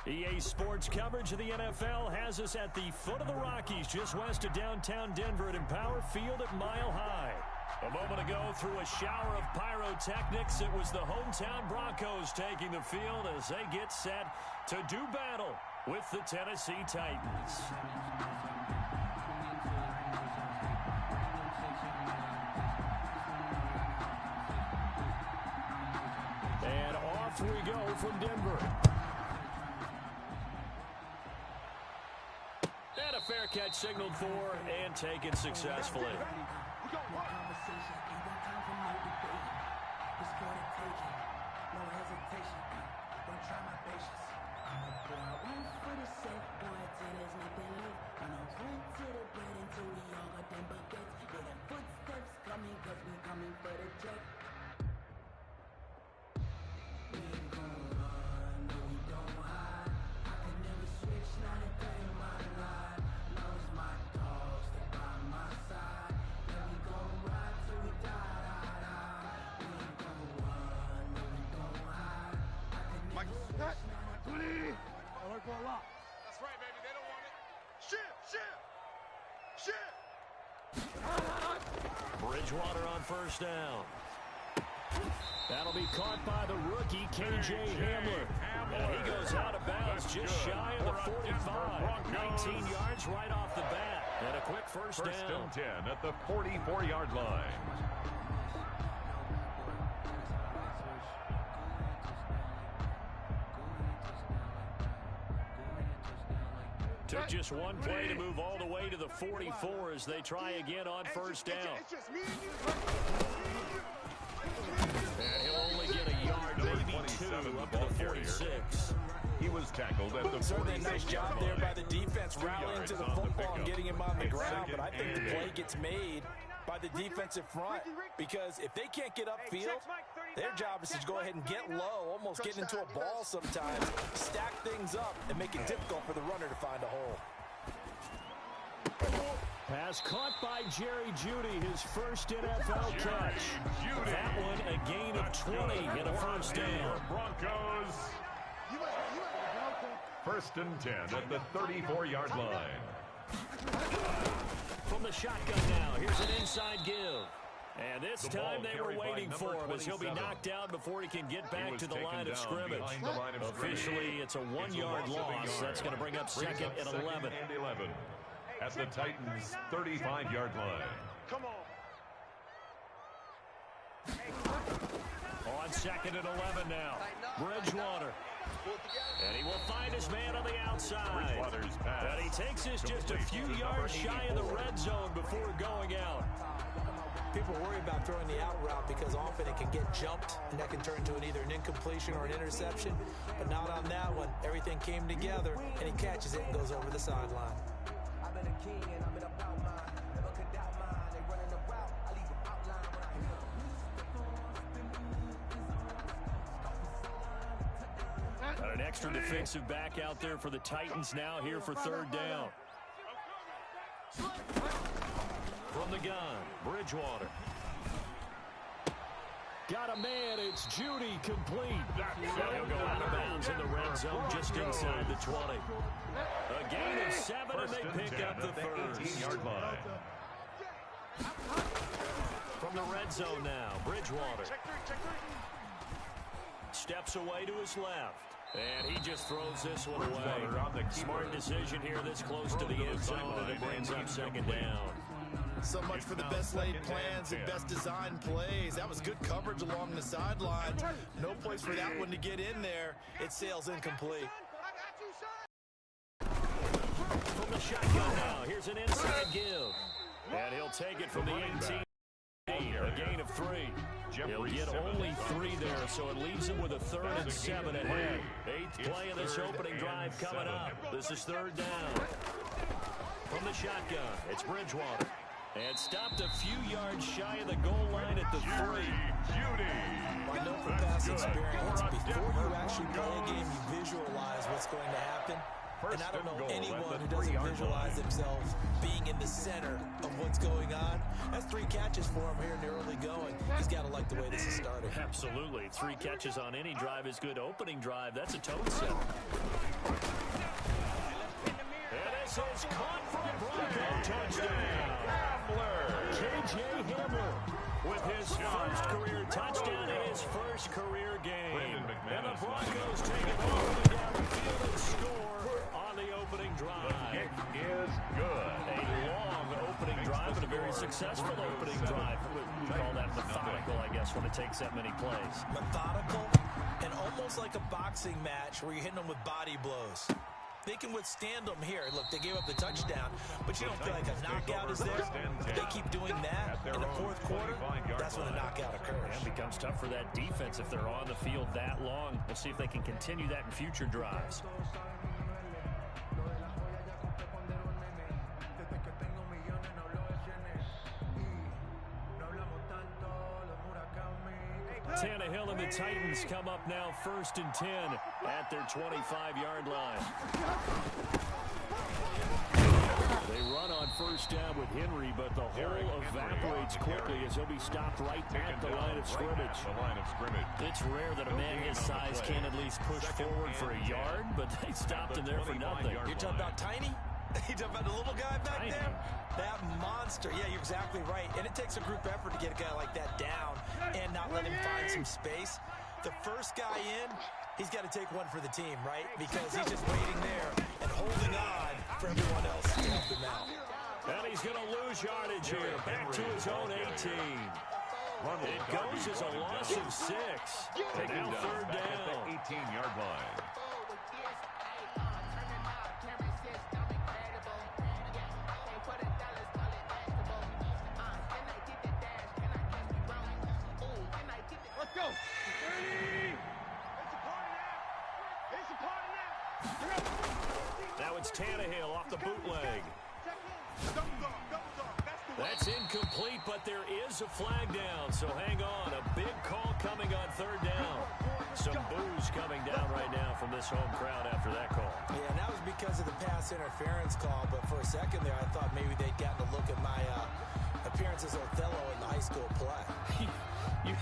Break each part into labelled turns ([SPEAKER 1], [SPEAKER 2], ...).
[SPEAKER 1] EA Sports coverage of the NFL has us at the foot of the Rockies, just west of downtown Denver at Empower Field at Mile High. A moment ago, through a shower of pyrotechnics, it was the hometown Broncos taking the field as they get set to do battle with the Tennessee Titans. And off we go from Denver. And a fair catch signaled for and taken successfully.
[SPEAKER 2] That's right, baby. They don't want it.
[SPEAKER 1] Bridgewater on first down. That'll be caught by the rookie, K.J. Hamler. And he goes out of bounds just shy of the 45. 19 yards right off the bat. And a quick first down.
[SPEAKER 3] First and 10 at the 44-yard line.
[SPEAKER 1] Took just one play to move all the way to the 44 as they try again on first down. And he'll only get a yard, maybe two, up to the 46.
[SPEAKER 3] He was tackled at the 46.
[SPEAKER 4] Certainly a nice job there by the defense, rallying to the football and getting him on the ground. But I think the play gets made by the defensive front, because if they can't get upfield, their job is to go ahead and get low, almost get into a ball sometimes, stack things up, and make it difficult for the runner to find a hole.
[SPEAKER 1] Pass caught by Jerry Jeudy, his first NFL catch. That one a gain of 20 and a first down.
[SPEAKER 3] Broncos. First and 10 at the 34-yard line.
[SPEAKER 1] From the shotgun now, here's an inside give. And this time they were waiting for him as he'll be knocked down before he can get back to the line of scrimmage. Officially, it's a 1-yard loss. That's going to bring up second and 11.
[SPEAKER 3] At the Titans' 35-yard line.
[SPEAKER 2] Come on.
[SPEAKER 1] On second and 11 now. Bridgewater. And he will find his man on the outside. And he takes this just a few yards shy of the red zone before going out.
[SPEAKER 4] People worry about throwing the out route because often it can get jumped, and that can turn into either an incompletion or an interception. But not on that one. Everything came together, and he catches it and goes over the sideline. I've been a king, and I've been about mine. Never could doubt mine. They running the route. I leave them outline when I hit.
[SPEAKER 1] Got an extra defensive back out there for the Titans now here for third down. From the gun, Bridgewater. Got a man, it's Jeudy, complete. He'll go out of bounds in the red zone just inside the 20. A gain of 7, and they pick up the first.
[SPEAKER 3] 18-yard line.
[SPEAKER 1] From the red zone now, Bridgewater. Steps away to his left. And he just throws this one away. Smart decision here this close to the end zone, and it brings up second down.
[SPEAKER 5] So much for the best laid plans and best designed plays. That was good coverage along the sideline. No place for that one to get in there. It sails incomplete.
[SPEAKER 1] From the shotgun now, here's an inside give. And he'll take it from the 18. A gain of 3. He'll get only 3 there, so it leaves him with a 3rd and 7 ahead. 8th play of this opening drive coming up. This is third down. From the shotgun, it's Bridgewater. And stopped a few yards shy of the goal line at the 3.
[SPEAKER 4] I know from past experience, before you actually play a game, you visualize what's going to happen. And I don't know anyone who doesn't visualize themselves being in the center of what's going on. That's 3 catches for him here in the early going. He's got to like the way this is starting.
[SPEAKER 1] Absolutely. 3 catches on any drive is good. Opening drive, that's a tone setter. And this is caught for a Bronco touchdown. J.J. Hamler with his first career touchdown in his first career game. And the Broncos take it all the way down the field and score on the opening drive.
[SPEAKER 3] The kick is good.
[SPEAKER 1] A long opening drive and a very successful opening drive. We call that methodical, I guess, when it takes that many plays.
[SPEAKER 4] Methodical and almost like a boxing match where you're hitting them with body blows. They can withstand them here. Look, they gave up the touchdown, but you don't feel like a knockout is there. If they keep doing that in the fourth quarter, that's when the knockout occurs.
[SPEAKER 1] It becomes tough for that defense if they're on the field that long. We'll see if they can continue that in future drives. Tannehill and the Titans come up now 1st and 10 at their 25-yard line. They run on 1st down with Henry, but the hole evaporates quickly as he'll be stopped right at the line of scrimmage. It's rare that a man his size can at least push forward for a yard, but they stopped him there for nothing.
[SPEAKER 4] You're talking about tiny? You talking about the little guy back there? That monster. Yeah, you're exactly right. And it takes a group effort to get a guy like that down and not let him find some space. The first guy in, he's got to take one for the team, right? Because he's just waiting there and holding on for everyone else to help him out.
[SPEAKER 1] And he's going to lose yardage here. Back to his own 18. It goes as a loss of 6. And now 3rd down.
[SPEAKER 3] At the 18-yard line.
[SPEAKER 1] Now it's Tannehill off the bootleg. That's incomplete, but there is a flag down, so hang on. A big call coming on 3rd down. Some boos coming down right now from this home crowd after that call.
[SPEAKER 4] Yeah, and that was because of the pass interference call, but for a second there, I thought maybe they'd gotten a look at my appearance as Othello in the high school play.
[SPEAKER 1] You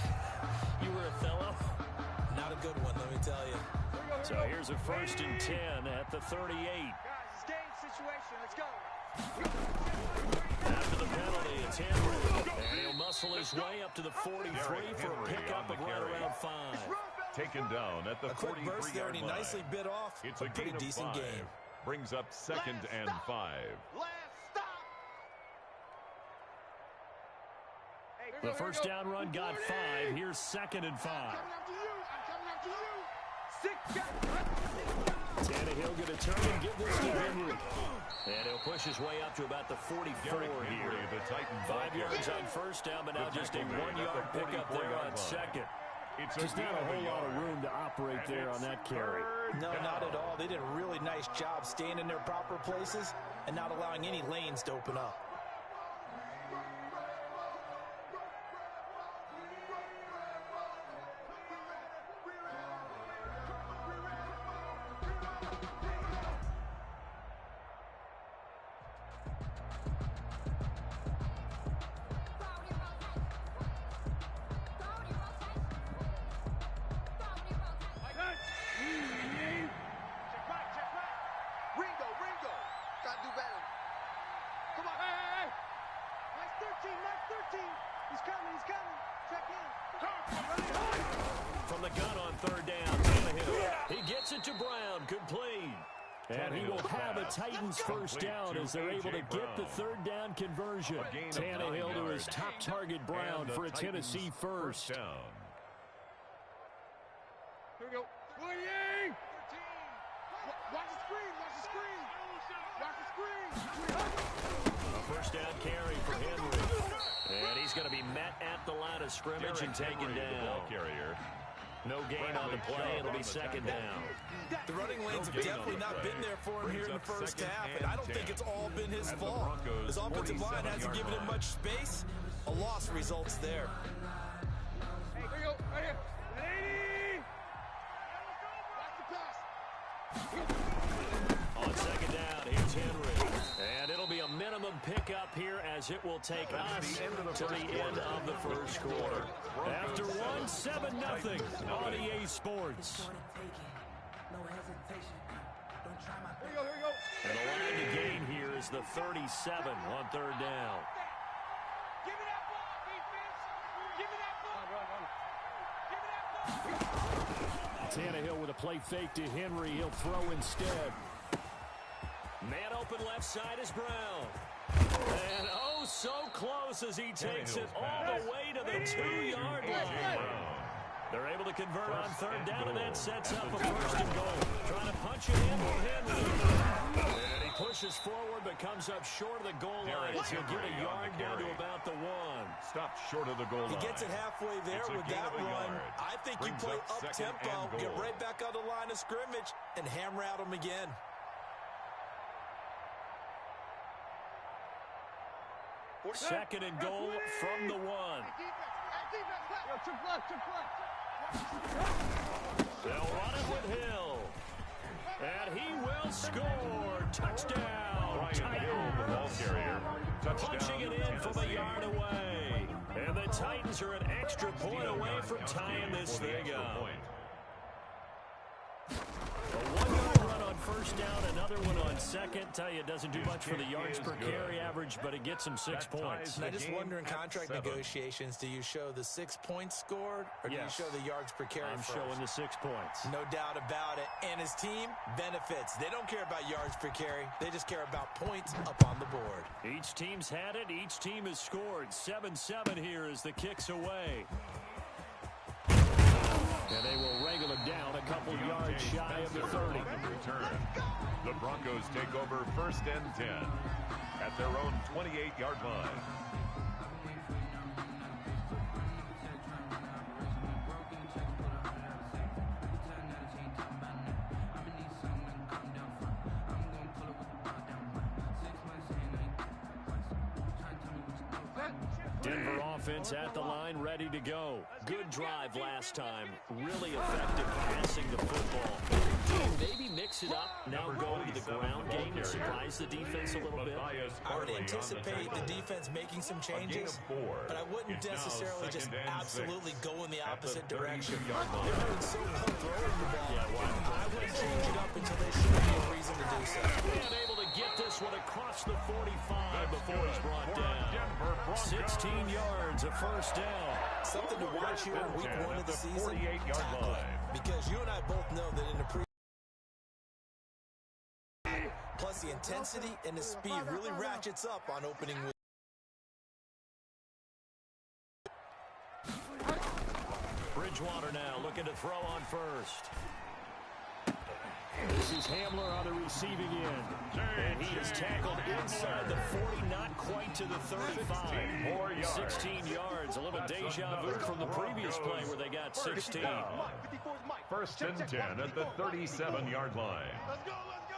[SPEAKER 1] were Othello?
[SPEAKER 4] Not a good one, let me tell you.
[SPEAKER 1] So here's a 1st and 10 at the 38.
[SPEAKER 2] Guys, it's game situation. Let's go.
[SPEAKER 1] After the penalty, it's Henry. And he'll muscle his way up to the 43 for a pickup of right around 5.
[SPEAKER 3] Taken down at the 43-yard line.
[SPEAKER 4] A quick burst there, and he nicely bit off.
[SPEAKER 3] It's
[SPEAKER 4] a pretty decent game.
[SPEAKER 3] Brings up 2nd and 5.
[SPEAKER 1] The first down run got 5. Here's 2nd and 5. Tannehill going to turn and give this to Henry. And he'll push his way up to about the 44 here.
[SPEAKER 3] The Titan
[SPEAKER 1] 5 yards on 1st down, but now just a 1-yard pickup there on 2nd. Just not a whole lot of room to operate there on that carry.
[SPEAKER 4] No, not at all. They did a really nice job staying in their proper places and not allowing any lanes to open up.
[SPEAKER 1] From the gun on 3rd down, Tannehill. He gets it to Brown, complete. And he will have a Titans 1st down as they're able to get the 3rd down conversion. Tannehill to his top target, Brown, for a Tennessee 1st.
[SPEAKER 2] Here we go. Watch the screen. Watch the screen.
[SPEAKER 1] A 1st down carry for Henry. And he's going to be met at the line of scrimmage and taken down. No gain on the play. It'll be 2nd down.
[SPEAKER 4] The running lanes have definitely not been there for him here in the first half, and I don't think it's all been his fault. His offensive line hasn't given him much space. A loss results there.
[SPEAKER 2] Hey, here we go. Right here. 80. Watch the pass.
[SPEAKER 1] On Henry. And it'll be a minimum pickup here as it will take us to the end of the first quarter. After one, 7-0 on EA Sports.
[SPEAKER 2] Here we go.
[SPEAKER 1] And the line to gain here is the 37 on third down.
[SPEAKER 2] Give me that ball, defense. Give me that ball. Give me that ball.
[SPEAKER 1] Tannehill with a play fake to Henry. He'll throw instead. Man open left side is Brown. And oh, so close as he takes it all the way to the 2-yard line. They're able to convert on third down, and that sets up a first and goal. Trying to punch it in for Henry. And he pushes forward, but comes up short of the goal line. He'll get a yard down to about the 1.
[SPEAKER 3] Stopped short of the goal line.
[SPEAKER 4] He gets it halfway there with that run. I think you play up-tempo, get right back on the line of scrimmage, and hammer at him again.
[SPEAKER 1] Second and goal from the 1. They'll run it with Hill. And he will score. Touchdown.
[SPEAKER 3] The ball carrier.
[SPEAKER 1] Punching it in from a yard away. And the Titans are an extra point away from tying this thing up. A 1-yard run on first down, another one on second. Tell you, it doesn't do much for the yards per carry average, but it gets him 6 points.
[SPEAKER 4] And I just wonder in contract negotiations, do you show the 6 points scored, or do you show the yards per carry
[SPEAKER 1] I'm
[SPEAKER 4] first?
[SPEAKER 1] showing the 6 points.
[SPEAKER 4] No doubt about it. And his team benefits. They don't care about yards per carry. They just care about points up on the board.
[SPEAKER 1] Each team's had it. Each team has scored. 7-7 here as the kick's away. And they will wrangle him down a couple yards shy of the 30.
[SPEAKER 3] Return. The Broncos take over first and 10 at their own 28-yard line.
[SPEAKER 1] Denver offense at the line, ready to go. Good drive last time. Really effective passing the football. Do you maybe mix it up, now go to the ground game and surprise the defense a little bit?
[SPEAKER 4] I would anticipate the defense making some changes, but I wouldn't necessarily just absolutely go in the opposite direction. They're doing so well throwing the ball. I wouldn't change it up until they show me a reason to do so.
[SPEAKER 1] And able to get this one across the 45 before he's brought down. 16 yards, a first down.
[SPEAKER 4] Something to watch here in week 1 of the season, tackling. Because you and I both know that in the plus the intensity and the speed really ratchets up on opening week.
[SPEAKER 1] Bridgewater now looking to throw on first. This is Hamler on the receiving end. And he is tackled inside the 40, not quite to the 35. 16 yards. A little deja vu from the previous play where they got 16.
[SPEAKER 3] First and 10 at the 37-yard line.
[SPEAKER 2] Let's go, let's go.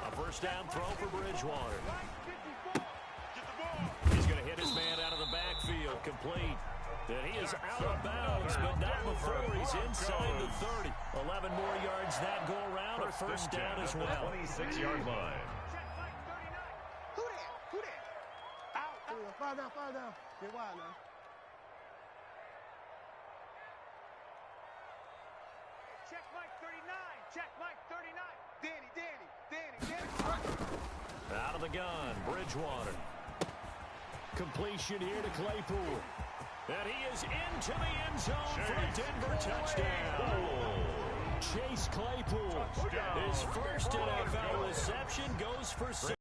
[SPEAKER 1] A first down throw for Bridgewater. He's going to hit his man out of the backfield. Complete. And he is out of bounds, but not before he's inside the 30. 11 more yards that go around. A first down as well.
[SPEAKER 3] 26-yard line.
[SPEAKER 2] Who that? Who that? Out. Fall down. Get wild now. Check Mike 39. Check Mike 39. Danny.
[SPEAKER 1] Out of the gun, Bridgewater. Completion here to Claypool. And he is into the end zone for a Denver touchdown. Chase Claypool, his first NFL reception, goes for 6.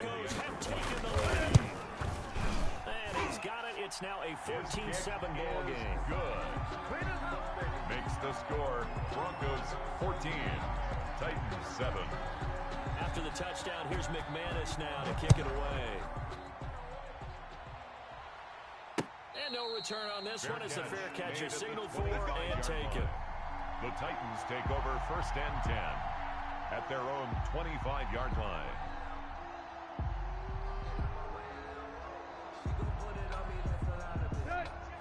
[SPEAKER 1] Have taken the lead. And he's got it. It's now a 14-7 ball game.
[SPEAKER 3] Good. Makes the score. Broncos 14, Titans 7.
[SPEAKER 1] After the touchdown, here's McManus now to kick it away. And no return on this one. It's a fair catch, a signal for and take it.
[SPEAKER 3] The Titans take over first and 10 at their own 25-yard line.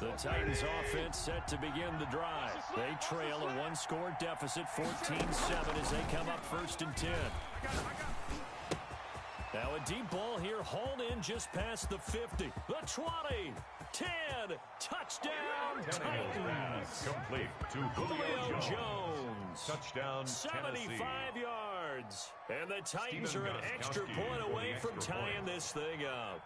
[SPEAKER 1] The Titans offense set to begin the drive. They trail a one-score deficit, 14-7, as they come up 1st and 10. Now a deep ball here, hauled in just past the 50. The 20, 10, touchdown Titans.
[SPEAKER 3] Complete to
[SPEAKER 1] Julio Jones.
[SPEAKER 3] Touchdown
[SPEAKER 1] 75 yards. And the Titans
[SPEAKER 3] Steven
[SPEAKER 1] are an extra
[SPEAKER 3] Gostkowski
[SPEAKER 1] point
[SPEAKER 3] for the
[SPEAKER 1] away from
[SPEAKER 3] extra
[SPEAKER 1] tying
[SPEAKER 3] point.
[SPEAKER 1] this thing up.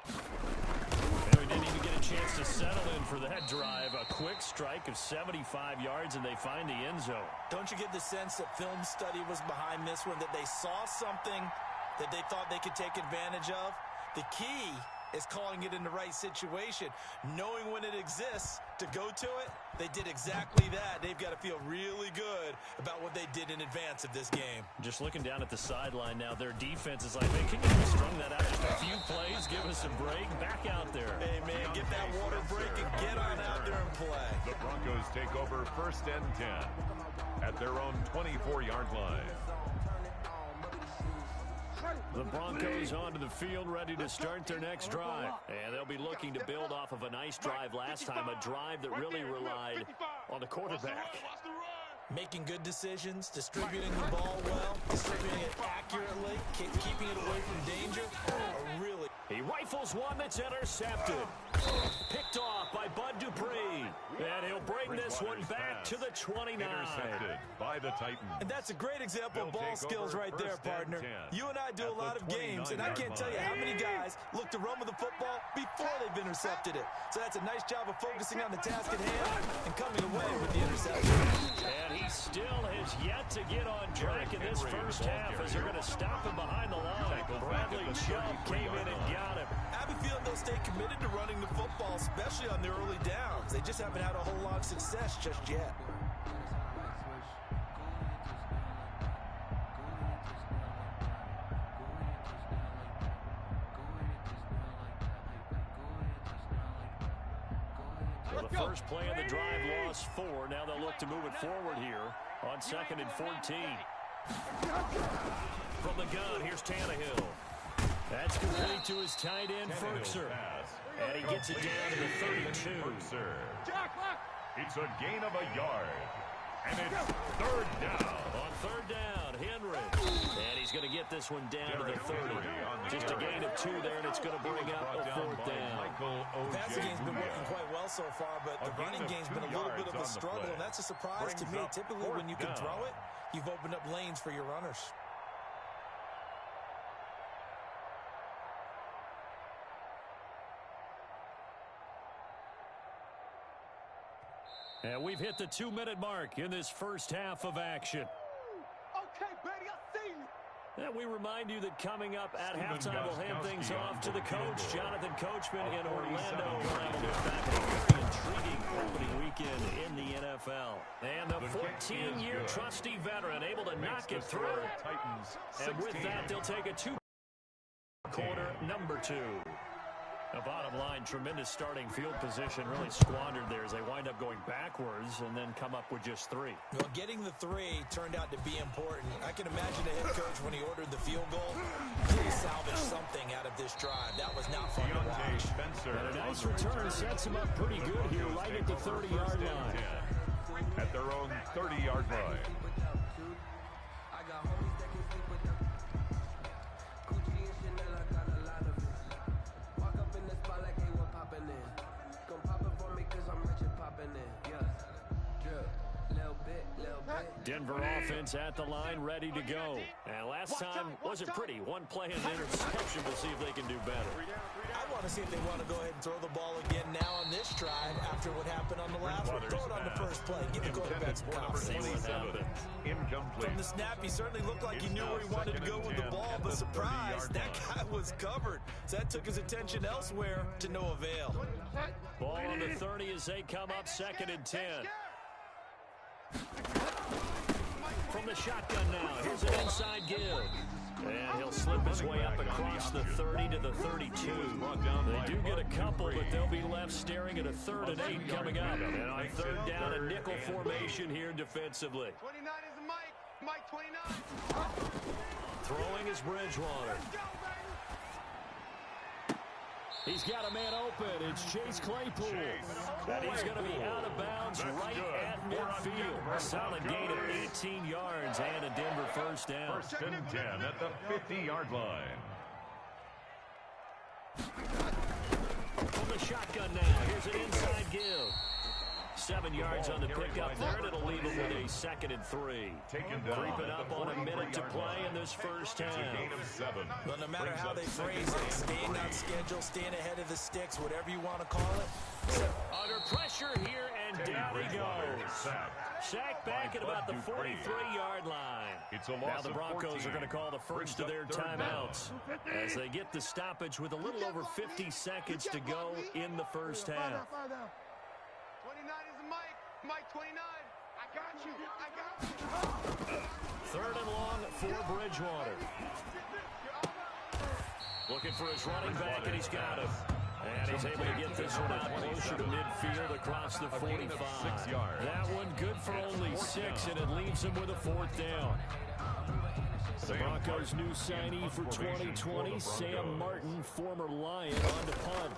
[SPEAKER 1] And we didn't even get a chance to settle in for that drive. A quick strike of 75 yards, and they find the end zone.
[SPEAKER 4] Don't you get the sense that film study was behind this one, that they saw something that they thought they could take advantage of? The key is calling it in the right situation, knowing when it exists to go to it. They did exactly that. They've got to feel really good about what they did in advance of this game.
[SPEAKER 1] Just looking down at the sideline now, their defense is like, man, can you have strung that out just a few plays? Give us a break. Back out there.
[SPEAKER 4] Hey, man, get that water break and get on out there and play.
[SPEAKER 3] The Broncos take over 1st and 10 at their own 24-yard line.
[SPEAKER 1] The Broncos onto the field, ready to start their next drive. And they'll be looking to build off of a nice drive last time, a drive that really relied on the quarterback.
[SPEAKER 4] Making good decisions, distributing the ball well, distributing it accurately, keeping it away from danger. Really.
[SPEAKER 1] He rifles one that's intercepted. Picked off by Bud Dupree. And he'll bring this one back to the 29.
[SPEAKER 3] Intercepted by the Titans.
[SPEAKER 4] And that's a great example of ball skills right there, partner. You and I do a lot of games, and I can't tell you how many guys look to run with the football before they've intercepted it. So that's a nice job of focusing on the task at hand and coming away with the interception.
[SPEAKER 1] And he still has yet to get on track in this first half as they're going to stop him behind the line. Bradley Chubb came in and got him.
[SPEAKER 4] I have a feeling they'll stay committed to running the football, especially on the early downs. They just haven't had a whole lot of success just yet.
[SPEAKER 1] Well, the first play of the drive lost 4. Now they'll look to move it forward here on 2nd and 14. From the gun, here's Tannehill. That's complete to his tight end, Ferkser. And he gets it down to the 32.
[SPEAKER 3] It's a gain of a yard. And it's 3rd down.
[SPEAKER 1] On 3rd down, Henry. And he's going to get this one down to the 30. Just a gain of 2 there, and it's going to bring up a 4th down.
[SPEAKER 4] The passing game's been working quite well so far, but the running game's been a little bit of a struggle, and that's a surprise to me. Typically, when you can throw it, you've opened up lanes for your runners.
[SPEAKER 1] And we've hit the 2-minute mark in this first half of action.
[SPEAKER 2] Okay, baby, I see you.
[SPEAKER 1] And we remind you that coming up at halftime, we'll hand things off to the coach, Jonathan Coachman in Orlando. We'll have a look back at a very intriguing opening weekend in the NFL. And the 14-year trusty veteran able to knock it through. And with that, they'll take a 2-quarter number 2. The bottom line, tremendous starting field position, really squandered there as they wind up going backwards and then come up with just 3.
[SPEAKER 4] Well, getting the 3 turned out to be important. I can imagine the head coach, when he ordered the field goal, really salvaged something out of this drive. That was not fun to watch.
[SPEAKER 1] And a nice return sets him up pretty good here, right at the 30-yard line.
[SPEAKER 3] At their own 30-yard line.
[SPEAKER 1] Denver offense at the line, ready to go. And last time wasn't pretty. One play and an interception. We'll see if they can do better.
[SPEAKER 4] I want to see if they want to go ahead and throw the ball again now on this drive after what happened on the last one. Throw it on the first play. Give the quarterback some confidence.
[SPEAKER 3] Incomplete.
[SPEAKER 4] From the snap, he certainly looked like he knew where he wanted to go with the ball, but surprise, that guy was covered. So that took his attention elsewhere to no avail.
[SPEAKER 1] Ball on the 30 as they come up 2nd and 10. From the shotgun now, here's an inside give. And he'll slip his way up across the 30 to the 32. They do get a couple, but they'll be left staring at a 3rd and 8 coming up. And on 3rd down, a nickel formation here defensively.
[SPEAKER 2] 29 is Mike 29.
[SPEAKER 1] Throwing is Bridgewater. He's got a man open. It's Chase Claypool. And he's going to be out of bounds right at midfield. Solid gain of 18 yards and a Denver first down.
[SPEAKER 3] First and 10 at the 50-yard line.
[SPEAKER 1] From the shotgun now. Here's an inside give. 7 yards on the pickup there, and it'll leave him with a 2nd and 3. Creeping up on a minute to play in this first half.
[SPEAKER 5] Well, no matter how they phrase it, staying on schedule, staying ahead of the sticks, whatever you want to call it.
[SPEAKER 1] Under pressure here, and down he goes. Sacked back at about the 43-yard line. Now the Broncos are going to call the first of their timeouts as they get the stoppage with a little over 50 seconds to go in the first half.
[SPEAKER 2] 29 is the Mike. Mike 29. I got you. I got you.
[SPEAKER 1] 3rd and long for Bridgewater. Looking for his running back, and he's got him. And he's able to get this one out closer to midfield across the 45. That one good for only 6, and it leaves him with a 4th down. The Broncos' new signee for 2020, Sam Martin, former Lion, on to punt.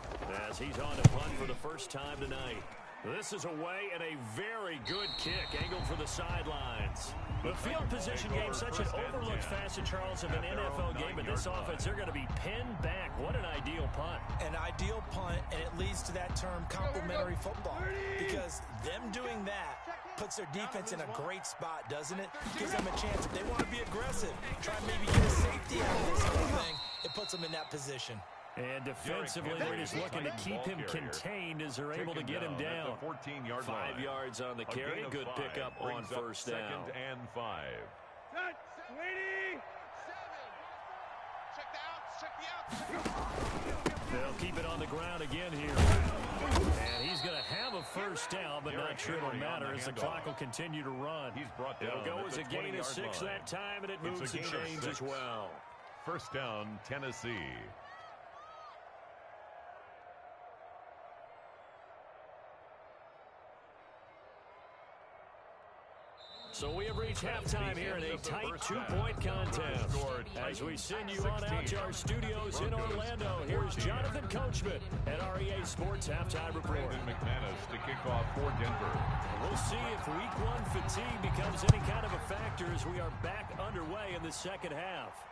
[SPEAKER 1] As he's on to punt for the first time tonight. This is away and a very good kick angled for the sidelines. The field position game, such an overlooked facet, Charles, of an NFL game, but this offense, they're going to be pinned back. What an ideal punt.
[SPEAKER 4] An ideal punt, and it leads to that term complementary football, because them doing that puts their defense in a great spot, doesn't it? Gives them a chance. If they want to be aggressive, try and maybe get a safety out of this whole thing, it puts them in that position.
[SPEAKER 1] And defensively, they're just looking to keep him contained as they're able to get him down. 5 yards on the carry. Good pickup on first down.
[SPEAKER 3] 2nd and 5.
[SPEAKER 2] Check the outs.
[SPEAKER 1] They'll keep it on the ground again here. And he's going to have a first down, but not sure it'll matter as the clock will continue to run. It'll go as a gain of 6 that time, and it moves the chains as well.
[SPEAKER 3] First down, Tennessee.
[SPEAKER 1] So we have reached halftime here in a tight 2-point contest. As we send you on out to our studios in Orlando, here's Jonathan Coachman at REA Sports Halftime Report.
[SPEAKER 3] McManus to kick off for Denver.
[SPEAKER 1] We'll see if Week 1 fatigue becomes any kind of a factor as we are back underway in the second half.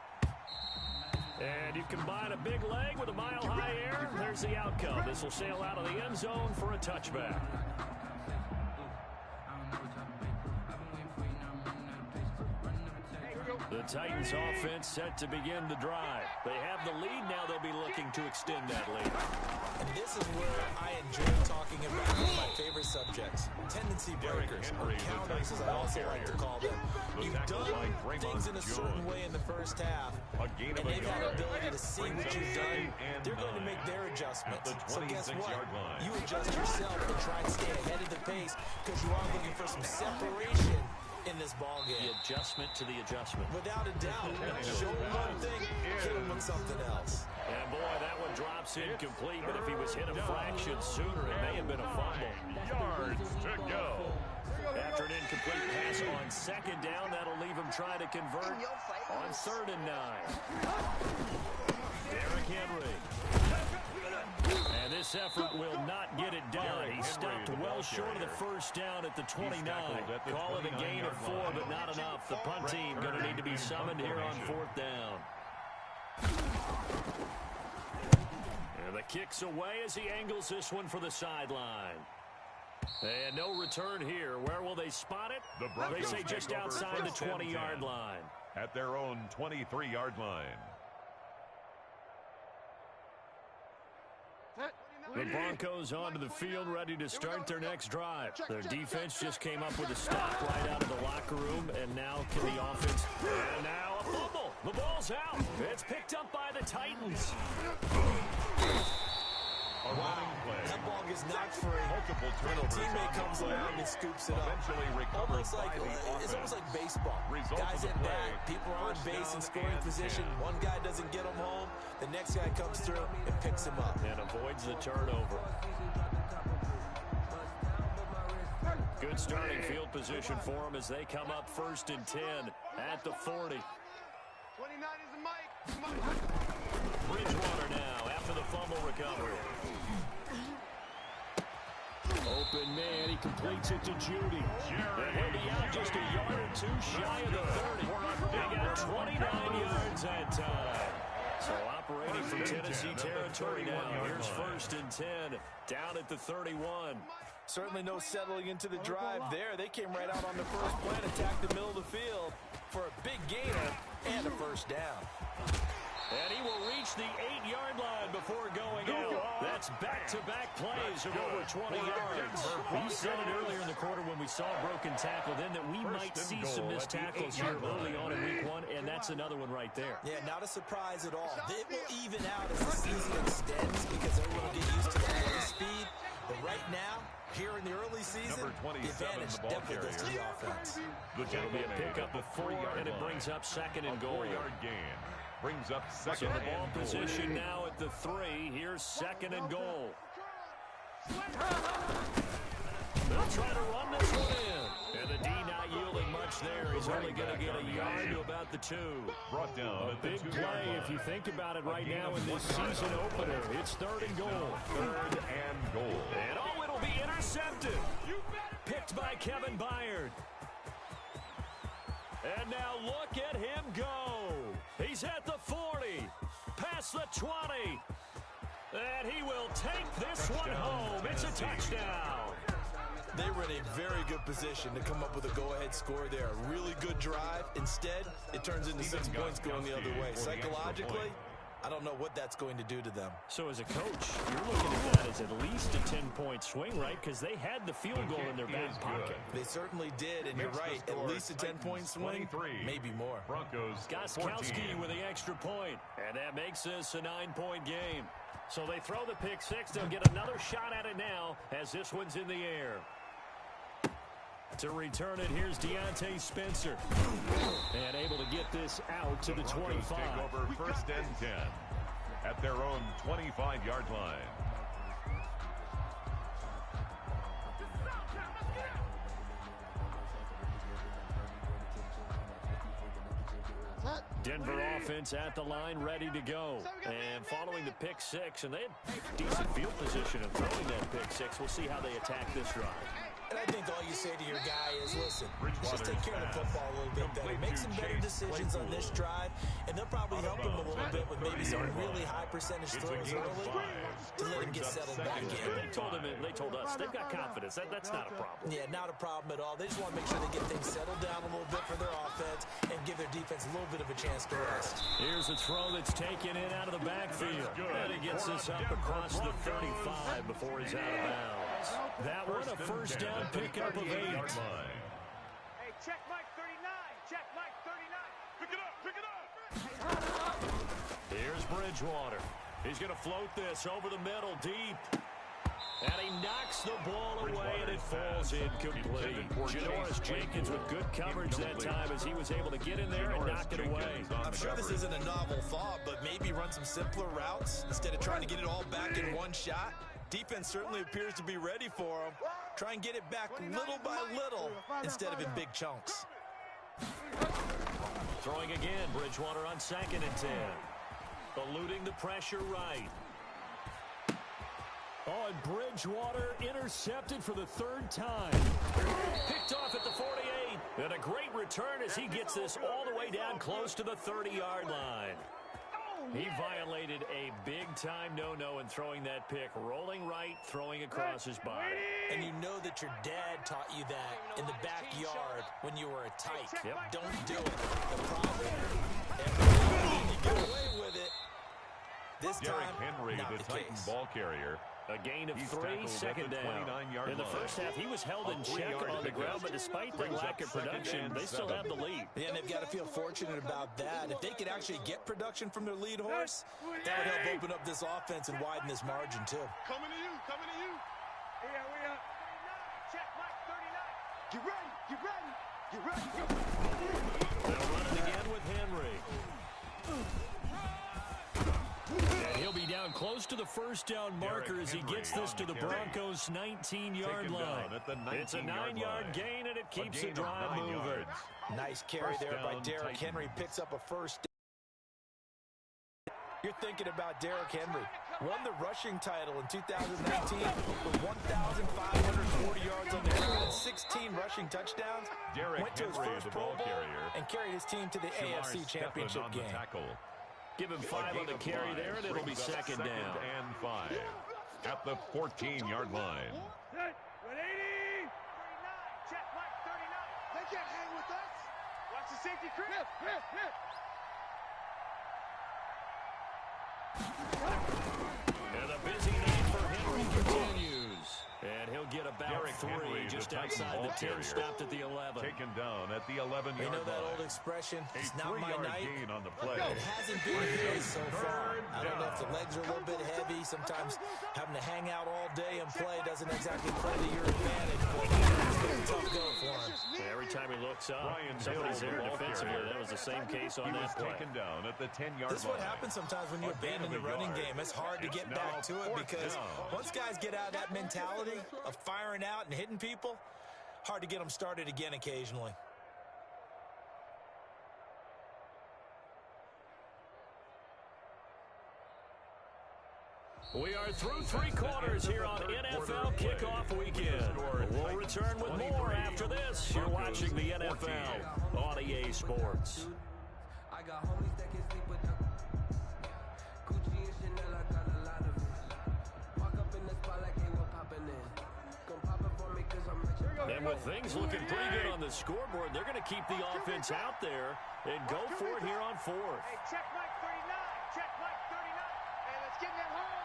[SPEAKER 1] And you combine a big leg with a mile-high air, there's the outcome. This will sail out of the end zone for a touchback. The Titans offense set to begin the drive. They have the lead now. They'll be looking to extend that lead.
[SPEAKER 4] And this is where I enjoy talking about one of my favorite subjects, tendency breakers, or counters as I also like to call them. You've done things in a certain way in the first half, and they've had the ability to see what you've done. They're going to make their adjustments. So guess what? You adjust yourself and try and stay ahead of the pace because you are looking for some separation in this ball game.
[SPEAKER 1] The adjustment to the adjustment.
[SPEAKER 4] Without a doubt. Show him one thing, hit him with something else.
[SPEAKER 1] And boy, that one drops incomplete, but if he was hit a fraction sooner, it may have been a fumble.
[SPEAKER 3] Yards to go.
[SPEAKER 1] After an incomplete pass on 2nd down, that'll leave him trying to convert on 3rd and 9. Derrick Henry. And this effort will not get it done. He stopped well short of the first down at the 29. Call it a gain of 4, but not enough. The punt team going to need to be summoned here on 4th down. And the kick's away as he angles this one for the sideline. And no return here. Where will they spot it? They say just outside the 20-yard line.
[SPEAKER 3] At their own 23-yard line.
[SPEAKER 1] The Broncos onto the field, ready to start their next drive. Their defense just came up with a stop right out of the locker room, and now can the offense... And now a fumble. The ball's out. It's picked up by the Titans.
[SPEAKER 4] Wow, that ball gets knocked free.
[SPEAKER 3] Multiple turnovers.
[SPEAKER 4] Teammate comes along and scoops it up. It's almost like baseball. Guys at bat, people are on base in scoring position. One guy doesn't get them home. The next guy comes through and picks him up.
[SPEAKER 1] And avoids the turnover. Good starting field position for them as they come up 1st and 10 at the 40.
[SPEAKER 2] 29 is the Mike.
[SPEAKER 1] Bridgewater now after the fumble recovery. Open man, he completes it to Judy. And he'll be out just a yard or two shy of the 30. They got 29 yards that time. So operating from Tennessee territory now. Here's 1st and 10, down at the 31.
[SPEAKER 5] Certainly no settling into the drive there. They came right out on the first play and attacked the middle of the field for a big gainer and a first down.
[SPEAKER 1] And he will reach the 8-yard line before going out. That's back-to-back plays of over 20 yards. We said it earlier in the quarter when we saw a broken tackle then that we might see some missed tackles here early on in week 1, and that's another one right there.
[SPEAKER 4] Yeah, not a surprise at all. It will even out as the season extends because everyone will get used to the play speed. But right now, here in the early season, the advantage definitely goes to the offense.
[SPEAKER 1] It'll be a pickup of 4, and it brings up 2nd and goal.
[SPEAKER 3] 4-yard gain. Brings up 2nd
[SPEAKER 1] So the
[SPEAKER 3] and
[SPEAKER 1] ball
[SPEAKER 3] goal.
[SPEAKER 1] position now at the 3. Here's 2nd and goal. They'll try to run this one in. And the D not yielding much there. He's only going to get a yard to about the 2.
[SPEAKER 3] Brought down
[SPEAKER 1] A big play if you think about it right now in this season opener. It's 3rd and goal.
[SPEAKER 3] 3rd and goal.
[SPEAKER 1] And oh, it'll be intercepted. Picked by Kevin Byard. And now look at him go. He's at the 40, past the 20. And he will take this one home. It's a touchdown.
[SPEAKER 5] They were in a very good position to come up with a go-ahead score there. A really good drive. Instead, it turns into 6 points going the other way. Psychologically, I don't know what that's going to do to them.
[SPEAKER 1] So as a coach, you're looking at that as at least a 10-point swing, right? Because they had the field goal in their back pocket.
[SPEAKER 5] They certainly did, and you're right. At least a 10-point swing, maybe more.
[SPEAKER 3] Broncos
[SPEAKER 1] Gostkowski with the extra point, and that makes this a 9-point game. So they throw the pick 6. They'll get another shot at it now as this one's in the air. To return it, here's Deontay Spencer. And able to get this out to the 25.
[SPEAKER 3] Take over 1st and 10 at their own 25-yard line.
[SPEAKER 1] Denver offense at the line, ready to go. And following the pick 6, and they had decent field position of throwing that pick 6. We'll see how they attack this drive.
[SPEAKER 4] And I think all you say to your guy is, listen, just take care of the football a little bit better. Make some better decisions on this drive, and they'll probably help him a little bit with maybe some really high percentage throws early to let him get settled back in.
[SPEAKER 1] They told us they've got confidence. That's not a problem.
[SPEAKER 4] Yeah, not a problem at all. They just want to make sure they get things settled down a little bit for their offense and give their defense a little bit of a chance to rest.
[SPEAKER 1] Here's a throw that's taken in out of the backfield. And he gets this up across the 35 before he's out of bounds. That one a first down pickup of 8.
[SPEAKER 2] Hey, check Mike 39. Check Mike 39. Pick it up. Pick it up.
[SPEAKER 1] Here's Bridgewater. He's going to float this over the middle deep. And he knocks the ball away, and it falls incomplete. Janoris Jenkins with good coverage that time as he was able to get in there and knock it away.
[SPEAKER 5] I'm sure this isn't a novel thought, but maybe run some simpler routes instead of trying to get it all back in one shot. Defense certainly appears to be ready for him. Try and get it back little by little instead of in big chunks.
[SPEAKER 1] Throwing again, Bridgewater on 2nd and 10. Eluding the pressure right. Oh, and Bridgewater intercepted for the 3rd time. Picked off at the 48. And a great return as he gets this all the way down close to the 30-yard line. He violated a big-time no-no in throwing that pick. Rolling right, throwing across his body.
[SPEAKER 4] And you know that your dad taught you that in the backyard when you were a tyke.
[SPEAKER 1] Yep.
[SPEAKER 4] Don't do it. The problem, every time you get away with it, this
[SPEAKER 3] Derrick
[SPEAKER 4] time,
[SPEAKER 3] Henry,
[SPEAKER 4] not
[SPEAKER 3] the
[SPEAKER 4] the
[SPEAKER 3] Titan
[SPEAKER 4] case.
[SPEAKER 3] ball carrier.
[SPEAKER 1] A gain of
[SPEAKER 3] He's
[SPEAKER 1] 3,
[SPEAKER 3] tackled at
[SPEAKER 1] 2nd
[SPEAKER 3] the
[SPEAKER 1] down.
[SPEAKER 3] 29-yard
[SPEAKER 1] In the
[SPEAKER 3] line.
[SPEAKER 1] first half, he was held in
[SPEAKER 3] A
[SPEAKER 1] check
[SPEAKER 3] 3-yard
[SPEAKER 1] on the
[SPEAKER 3] pickup.
[SPEAKER 1] ground, but despite their
[SPEAKER 3] Brings
[SPEAKER 1] lack
[SPEAKER 3] up
[SPEAKER 1] of
[SPEAKER 3] 2nd
[SPEAKER 1] production,
[SPEAKER 3] and
[SPEAKER 1] they still
[SPEAKER 3] 7.
[SPEAKER 1] have the lead.
[SPEAKER 4] Yeah, and they've got to feel fortunate about that. If they could actually get production from their lead horse, that would help open up this offense and widen this margin, too.
[SPEAKER 2] Coming to you. Coming to you. Here we are. Check Mike 39. Get ready. Get ready. Get ready.
[SPEAKER 1] They'll run it again with Henry. And he'll be down close to the first down marker as he gets this to the Broncos' 19-yard line. It's a 9-yard gain, and it keeps the drive moving.
[SPEAKER 5] Nice carry there by Derrick Henry. Picks up a first down. You're thinking about Derrick Henry.
[SPEAKER 4] won the rushing title in 2019 with 1,540 yards on the ground and 16 rushing touchdowns. Went to his first Pro Bowl and carried his team to the AFC Championship game.
[SPEAKER 1] Give him 5 on the carry there, and it'll be second down.
[SPEAKER 3] And 5 at the 14-yard line.
[SPEAKER 2] 180. 39. Check, Mike, 39. They can't hang with us. Watch the safety creep.
[SPEAKER 1] And the busy night for Henry continues. And he'll get about 3 just outside the 10, stopped at the 11.
[SPEAKER 3] Taken down at the 11-yard line.
[SPEAKER 4] You know that old expression, it's not my night.
[SPEAKER 3] Gain on the play.
[SPEAKER 4] It hasn't been his so far. I don't know if the legs are a little bit heavy. Sometimes having to hang out all day and play doesn't exactly play to your advantage. But it's been a tough go for him.
[SPEAKER 1] Every time he looks up, somebody's there defensively. That was the same case on that play.
[SPEAKER 3] Taken down at the 10-yard line.
[SPEAKER 4] This is what happens sometimes when you abandon the running game. It's hard to get back to it because once guys get out of that mentality of firing out and hitting people, hard to get them started again occasionally.
[SPEAKER 1] We are through 3 quarters here on NFL Kickoff Weekend. We'll return with more after this. You're watching the NFL on EA Sports.
[SPEAKER 6] I got homies that can sleep with the Gucci and Chanel, I got a lot of it. Walk up in the spot like they were popping in. Come pop it for me cause I'm rich.
[SPEAKER 1] And with things looking pretty good on the scoreboard, they're going to keep the offense out there and go for it here on 4th.
[SPEAKER 2] Hey, check Mike 39. Check Mike 39. Hey, let's get in that hole.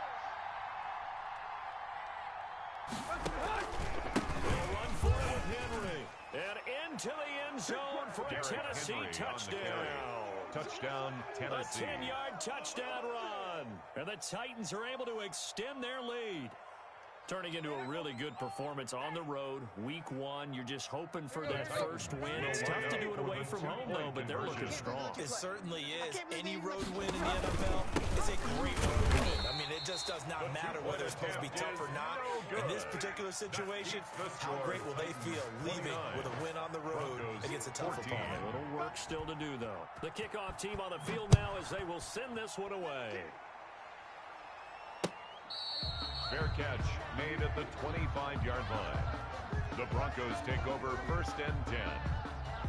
[SPEAKER 1] They'll run for it with Henry. And into the end zone for a Tennessee touchdown.
[SPEAKER 3] Touchdown, Tennessee.
[SPEAKER 1] A 10-yard touchdown run. And the Titans are able to extend their lead. Turning into a really good performance on the road. Week 1, you're just hoping for that first win. It's tough to do it away from home, though, but they're looking strong.
[SPEAKER 4] It certainly is. Any road win in the NFL is a great road win. I mean, it just does not matter whether it's supposed to be tough or not. In this particular situation, how great will they feel leaving with a win on the road against a tough opponent?
[SPEAKER 1] A little work still to do, though. The kickoff team on the field now as they will send this one away.
[SPEAKER 3] Fair catch made at the 25-yard line. The Broncos take over 1st and 10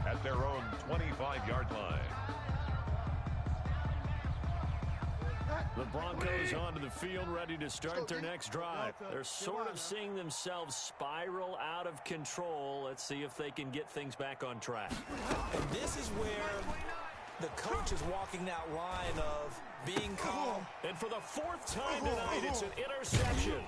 [SPEAKER 3] at their own 25-yard line.
[SPEAKER 1] The Broncos onto the field ready to start their next drive. They're sort of seeing themselves spiral out of control. Let's see if they can get things back on track.
[SPEAKER 4] And this is where the coach is walking that line of being calm.
[SPEAKER 1] And for the 4th time tonight, it's an interception.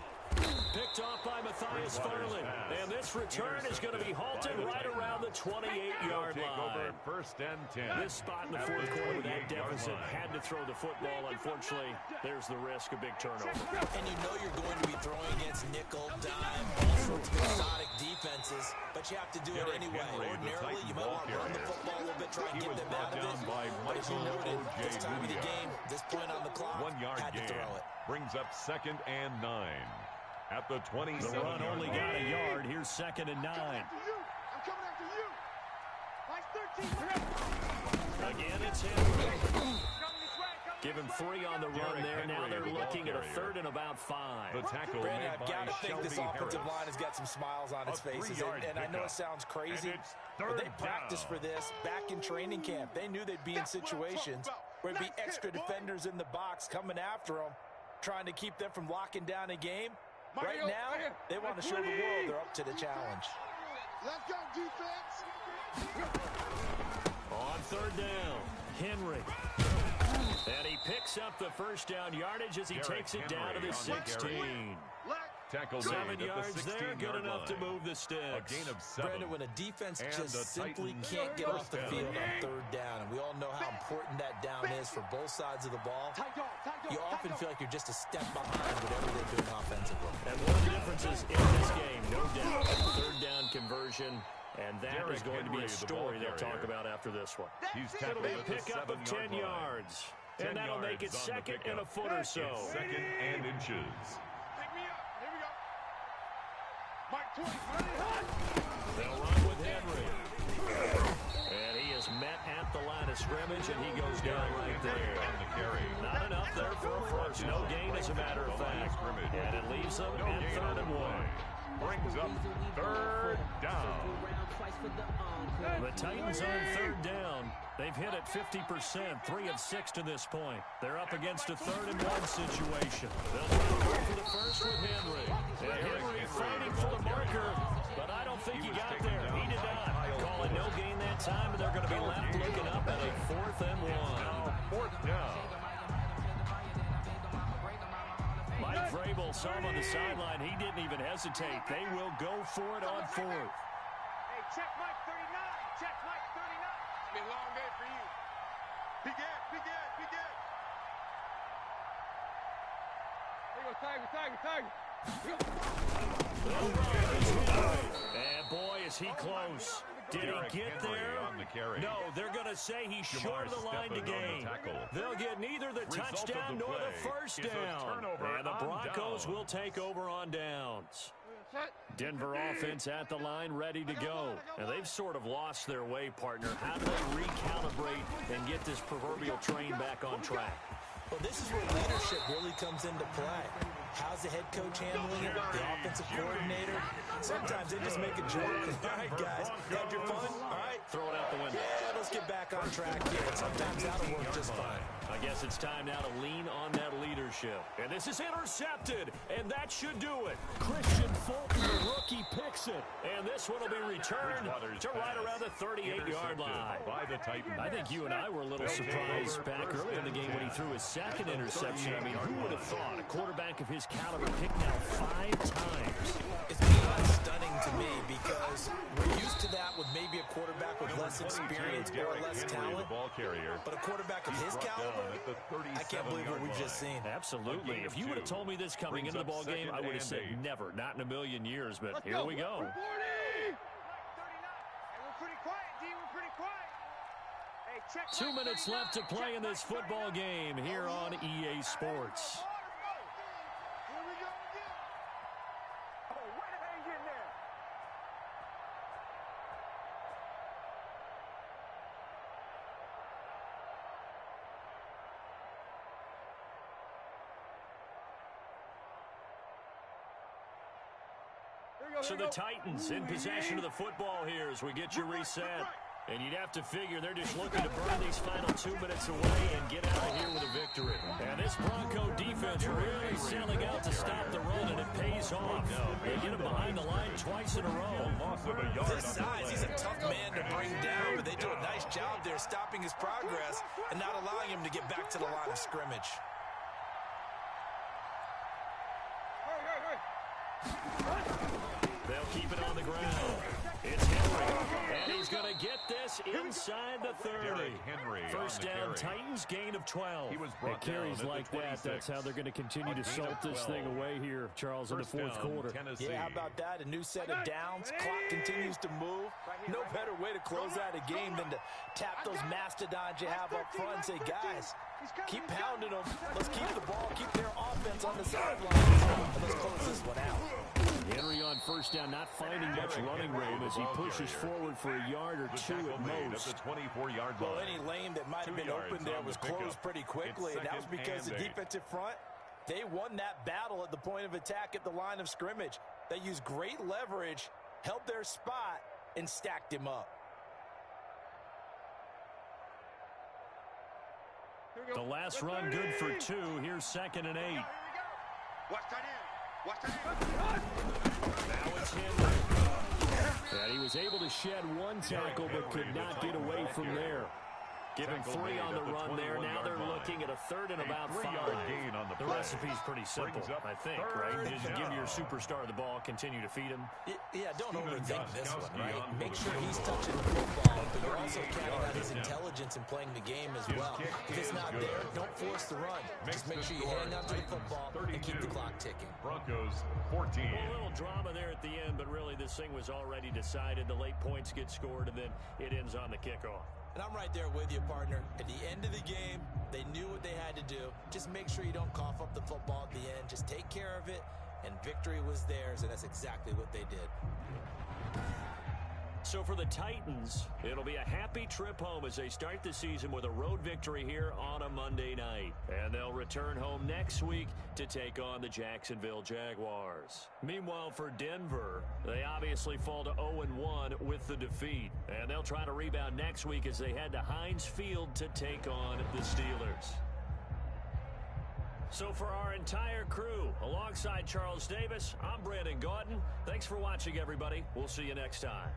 [SPEAKER 1] Picked off by Matthias Farley. And this return is going to be halted right around the 28-yard line.
[SPEAKER 3] 1st and 10.
[SPEAKER 1] This spot in the 4th quarter with that deficit had to throw the football. Unfortunately, there's the risk of big turnover.
[SPEAKER 4] And you know you're going to be throwing against nickel, dime, all sorts of exotic defenses, but you have to do it anyway. Ordinarily, you might want to run the football a little bit, try and get them out of it. But as you noted, this time of the game, this point on the clock,
[SPEAKER 3] 1-yard
[SPEAKER 4] had to
[SPEAKER 3] gain.
[SPEAKER 4] throw it.
[SPEAKER 3] Brings up 2nd and 9 at the 27.
[SPEAKER 1] The run only got a yard. Here's 2nd and 9.
[SPEAKER 2] I'm coming after you. Mine's 13.
[SPEAKER 1] Again, it's Henry. Give him 3 on the run there. Now they're looking at a 3rd and about 5.
[SPEAKER 3] The tackle
[SPEAKER 4] Brandon,
[SPEAKER 3] made
[SPEAKER 4] I've
[SPEAKER 3] by
[SPEAKER 4] got to think this
[SPEAKER 3] Shelby
[SPEAKER 4] offensive
[SPEAKER 3] Harris.
[SPEAKER 4] line has got some smiles on its faces.
[SPEAKER 3] 3-yard
[SPEAKER 4] And I know
[SPEAKER 3] pickup.
[SPEAKER 4] it sounds crazy,
[SPEAKER 3] And it's
[SPEAKER 4] but they
[SPEAKER 3] 3rd
[SPEAKER 4] practiced
[SPEAKER 3] down.
[SPEAKER 4] for this back in training camp. They knew they'd be in situations where there'd be extra defenders in the box coming after them, trying to keep them from locking down a game. Right now, they want to show the world they're up to the challenge.
[SPEAKER 2] Let's go, defense.
[SPEAKER 1] On 3rd down, Henry. And he picks up the first down yardage as he takes it down to the 16.
[SPEAKER 3] Tackle
[SPEAKER 1] 7
[SPEAKER 3] made at
[SPEAKER 1] yards
[SPEAKER 3] the
[SPEAKER 1] there,
[SPEAKER 3] 16-yard
[SPEAKER 1] good enough to
[SPEAKER 3] line.
[SPEAKER 1] move the
[SPEAKER 3] A
[SPEAKER 1] sticks.
[SPEAKER 3] gain of 7.
[SPEAKER 4] Brandon, when a defense
[SPEAKER 3] And
[SPEAKER 4] just
[SPEAKER 3] the
[SPEAKER 4] simply
[SPEAKER 3] Titans
[SPEAKER 4] can't get off the
[SPEAKER 3] first
[SPEAKER 4] field
[SPEAKER 3] down.
[SPEAKER 4] on 3rd down, and we all know how important that down is for both sides of the ball, you often feel like you're just a step behind whatever they're doing offensively.
[SPEAKER 1] And one of the differences in this game, no doubt, 3rd down conversion. And that is going to be a story they'll talk about after this one.
[SPEAKER 3] He's
[SPEAKER 1] It'll
[SPEAKER 3] tackled
[SPEAKER 1] be a
[SPEAKER 3] at the
[SPEAKER 1] pickup of 10
[SPEAKER 3] 7-yard line.
[SPEAKER 1] yards.
[SPEAKER 3] 10
[SPEAKER 1] And that'll make it
[SPEAKER 3] yards on the
[SPEAKER 1] 2nd and a
[SPEAKER 3] pickup.
[SPEAKER 1] foot or so.
[SPEAKER 3] It's 2nd and inches.
[SPEAKER 2] Pick me up. Here we go. Mike 20.
[SPEAKER 1] They'll run with Henry. And he is met at the line line of scrimmage, and he goes down right there.
[SPEAKER 3] On the carry.
[SPEAKER 1] Not enough there for a first. No gain, as a matter of fact. And it leaves them at 3rd and 1.
[SPEAKER 3] Brings up 3rd down.
[SPEAKER 1] The Titans on 3rd down. They've hit it 50%, 3 of 6 to this point. They're up against a 3rd and 1 situation. They'll try to go for the first with Henry. And Henry fighting for the marker, but I don't think he got there. He did not. Calling no gain that time, and they're going to be left looking up at a 4th and 1.
[SPEAKER 3] 4th down.
[SPEAKER 1] Mike Vrabel saw him on the sideline. He didn't even hesitate. They will go for it on 4th.
[SPEAKER 2] Hey, check Mike 39. Check Mike 39. It's been a long day for you. Be good, be good, be good. There you go, Tiger.
[SPEAKER 1] And boy, is he close. Did he get there? No, they're going to say he's short of the line to gain. They'll get neither the touchdown nor the first down. And the Broncos will take over on downs. Denver offense at the line, ready to go. And they've sort of lost their way, partner. How do they recalibrate and get this proverbial train back on track?
[SPEAKER 4] Well, this is where leadership really comes into play. How's the head coach handling it? The offensive coordinator? Sometimes they just make a joke. All right, guys, had your fun? All right.
[SPEAKER 1] Throw it out the window.
[SPEAKER 4] Yeah, let's get back on track here. And sometimes that'll work just fine.
[SPEAKER 1] I guess it's time now to lean on that leadership. And this is intercepted, and that should do it. Christian Fulton, the rookie, picks it. And this one will be returned to right around the 38-yard line.
[SPEAKER 3] By the Titans.
[SPEAKER 1] I think you and I were a little surprised back early in the game when he threw his second interception. I mean, who would have thought a quarterback of his caliber picked now 5 times?
[SPEAKER 4] It's beyond stunning to me because we're used to that with maybe a quarterback with less experience or less talent. But a quarterback of his caliber, I can't believe what we've just seen.
[SPEAKER 1] Absolutely. If you would have told me this coming into the ball game, I would have said never, not in a million years. But here we go.
[SPEAKER 2] Hey, we're pretty quiet, D. We're pretty quiet. Hey, check
[SPEAKER 1] 2 minutes left to play in this football game here on EA Sports.
[SPEAKER 2] Here we go again. Oh, where the hell you getting there?
[SPEAKER 1] So the Titans in possession of the football here as we get you reset. And you'd have to figure they're just looking to burn these final 2 minutes away and get out of here with a victory. And this Bronco defense really selling out to stop the run, and it pays off. They get him behind the line twice in a row.
[SPEAKER 4] With his size, he's a tough man to bring down, but they do a nice job there stopping his progress and not allowing him to get back to the line of scrimmage.
[SPEAKER 1] They'll keep it on the ground. It's Henry, and he's going to get this inside the 30. First down, Titans, gain of 12. It carries like that. That's how they're going to continue to salt this thing away here, Charles, in the 4th quarter.
[SPEAKER 4] Yeah, how about that? A new set of downs. Clock continues to move. No better way to close out a game than to tap those mastodons you have up front and say, guys, keep pounding them. Let's keep the ball, keep their offense on the sidelines, and let's close this one out.
[SPEAKER 1] Henry on first down, not finding much running room as he pushes forward for a yard or 2 at most.
[SPEAKER 4] Well, any lane that might have been open there was closed pretty quickly, and that was because the defensive front, they won that battle at the point of attack at the line of scrimmage. They used great leverage, held their spot, and stacked him up.
[SPEAKER 1] The last run good for 2. Here's 2nd and 8.
[SPEAKER 2] Watch that in. Watch that in.
[SPEAKER 1] Now it's Henry. And he was able to shed 1 tackle but could not get away from there. Giving 3 on the run there. Now they're looking at a 3rd and about 5. The recipe's pretty simple, I think, right? Just give your superstar the ball, continue to feed him.
[SPEAKER 4] Yeah, don't overthink this one, right? Make sure he's touching the football, but you're also counting on his intelligence in playing the game as well. If it's not there, don't force the run. Just make sure you hang on to the football and keep the clock ticking.
[SPEAKER 3] Broncos 14.
[SPEAKER 1] A little drama there at the end, but really this thing was already decided. The late points get scored, and then it ends on the kickoff.
[SPEAKER 4] And I'm right there with you, partner. At the end of the game, they knew what they had to do. Just make sure you don't cough up the football at the end. Just take care of it, and victory was theirs, and that's exactly what they did.
[SPEAKER 1] So for the Titans, it'll be a happy trip home as they start the season with a road victory here on a Monday night. And they'll return home next week to take on the Jacksonville Jaguars. Meanwhile, for Denver, they obviously fall to 0-1 with the defeat. And they'll try to rebound next week as they head to Heinz Field to take on the Steelers. So for our entire crew, alongside Charles Davis, I'm Brandon Gaudin. Thanks for watching, everybody. We'll see you next time.